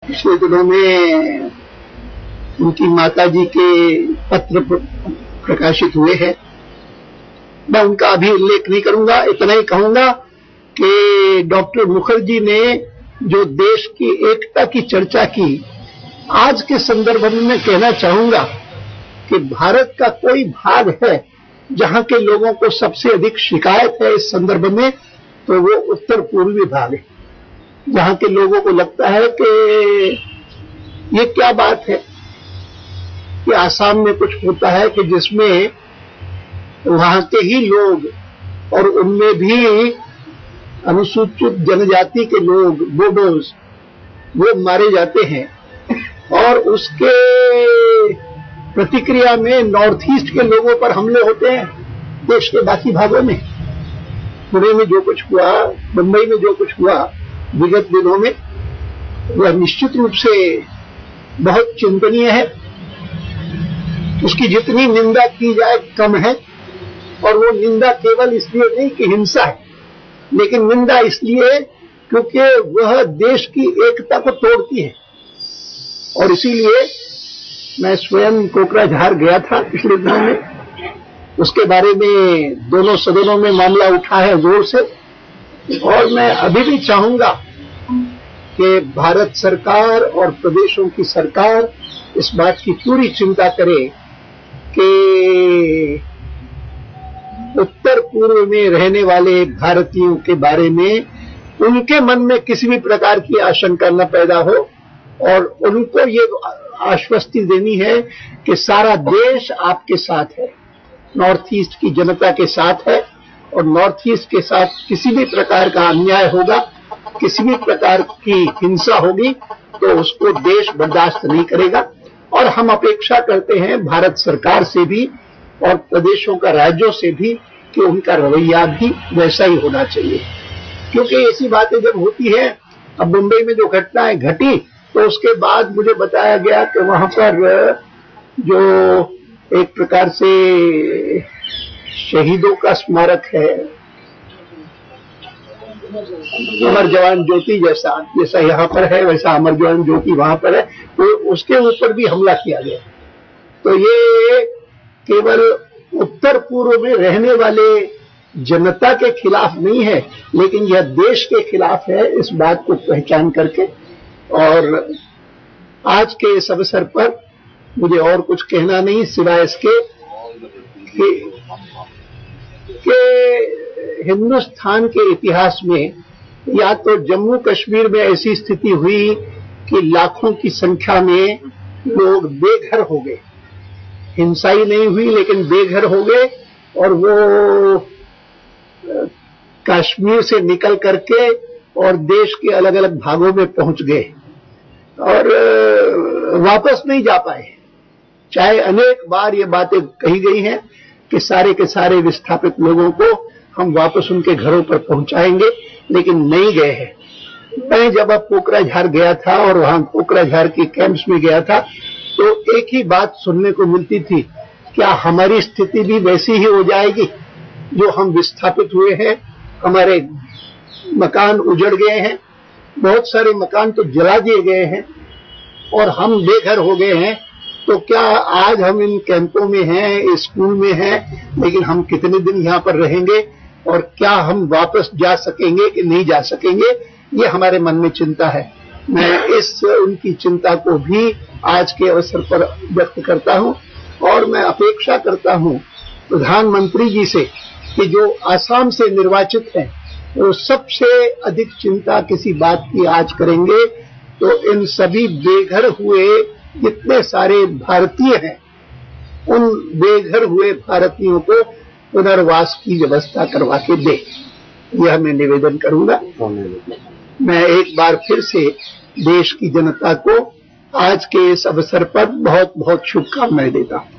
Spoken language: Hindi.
पिछले दिनों में उनकी माताजी के पत्र प्रकाशित हुए हैं। मैं उनका अभी उल्लेख नहीं करूंगा, इतना ही कहूंगा कि डॉक्टर मुखर्जी ने जो देश की एकता की चर्चा की, आज के संदर्भ में मैं कहना चाहूंगा कि भारत का कोई भाग है जहां के लोगों को सबसे अधिक शिकायत है इस संदर्भ में, तो वो उत्तर पूर्वी भाग है, जहां के लोगों को लगता है कि ये क्या बात है कि आसाम में कुछ होता है कि जिसमें वहां के ही लोग और उनमें भी अनुसूचित जनजाति के लोग, बोडोज, वो मारे जाते हैं, और उसके प्रतिक्रिया में नॉर्थ ईस्ट के लोगों पर हमले होते हैं देश के बाकी भागों में। पुणे में जो कुछ हुआ, मुंबई में जो कुछ हुआ विगत दिनों में, वह निश्चित रूप से बहुत चिंतनीय है। उसकी जितनी निंदा की जाए कम है, और वो निंदा केवल इसलिए नहीं कि हिंसा है, लेकिन निंदा इसलिए क्योंकि वह देश की एकता को तोड़ती है। और इसीलिए मैं स्वयं कोकराझार गया था पिछले दिनों में, उसके बारे में दोनों सदनों में मामला उठा है जोर से, और मैं अभी भी चाहूंगा कि भारत सरकार और प्रदेशों की सरकार इस बात की पूरी चिंता करे कि उत्तर पूर्व में रहने वाले भारतीयों के बारे में उनके मन में किसी भी प्रकार की आशंका न पैदा हो, और उनको ये आश्वस्ति देनी है कि सारा देश आपके साथ है, नॉर्थ ईस्ट की जनता के साथ है, और नॉर्थ ईस्ट के साथ किसी भी प्रकार का अन्याय होगा, किसी भी प्रकार की हिंसा होगी, तो उसको देश बर्दाश्त नहीं करेगा। और हम अपेक्षा करते हैं भारत सरकार से भी और प्रदेशों का, राज्यों से भी, कि उनका रवैया भी वैसा ही होना चाहिए। क्योंकि ऐसी बातें जब होती है, अब मुंबई में जो घटनाएं घटी, तो उसके बाद मुझे बताया गया कि वहां पर जो एक प्रकार से शहीदों का स्मारक है, अमर जवान ज्योति जैसा यहाँ पर है, वैसा अमर जवान ज्योति वहां पर है, तो उसके ऊपर भी हमला किया गया। तो ये केवल उत्तर पूर्व में रहने वाले जनता के खिलाफ नहीं है, लेकिन यह देश के खिलाफ है, इस बात को पहचान करके। और आज के इस अवसर पर मुझे और कुछ कहना नहीं सिवाय इसके कि हिंदुस्तान के इतिहास में या तो जम्मू कश्मीर में ऐसी स्थिति हुई कि लाखों की संख्या में लोग बेघर हो गए, हिंसा ही नहीं हुई लेकिन बेघर हो गए, और वो कश्मीर से निकल करके और देश के अलग अलग भागों में पहुंच गए और वापस नहीं जा पाए। चाहे अनेक बार ये बातें कही गई हैं कि सारे के सारे विस्थापित लोगों को हम वापस उनके घरों पर पहुंचाएंगे, लेकिन नहीं गए हैं। मैं जब अब कोकराझार गया था और वहां कोकराझार के कैंप्स में गया था, तो एक ही बात सुनने को मिलती थी, क्या हमारी स्थिति भी वैसी ही हो जाएगी? जो हम विस्थापित हुए हैं, हमारे मकान उजड़ गए हैं, बहुत सारे मकान तो जला दिए गए हैं, और हम बेघर हो गए हैं, तो क्या आज हम इन कैंपों में हैं, स्कूल में हैं, लेकिन हम कितने दिन यहाँ पर रहेंगे, और क्या हम वापस जा सकेंगे कि नहीं जा सकेंगे? ये हमारे मन में चिंता है। मैं इस उनकी चिंता को भी आज के अवसर पर व्यक्त करता हूं, और मैं अपेक्षा करता हूं प्रधानमंत्री जी से कि जो आसाम से निर्वाचित हैं, वो सबसे अधिक चिंता किसी बात की आज करेंगे, तो इन सभी बेघर हुए जितने सारे भारतीय हैं, उन बेघर हुए भारतीयों को पुनर्वास की व्यवस्था करवा के दे। यह मैं निवेदन करूंगा। मैं एक बार फिर से देश की जनता को आज के इस अवसर पर बहुत बहुत शुभकामनाएं देता हूं।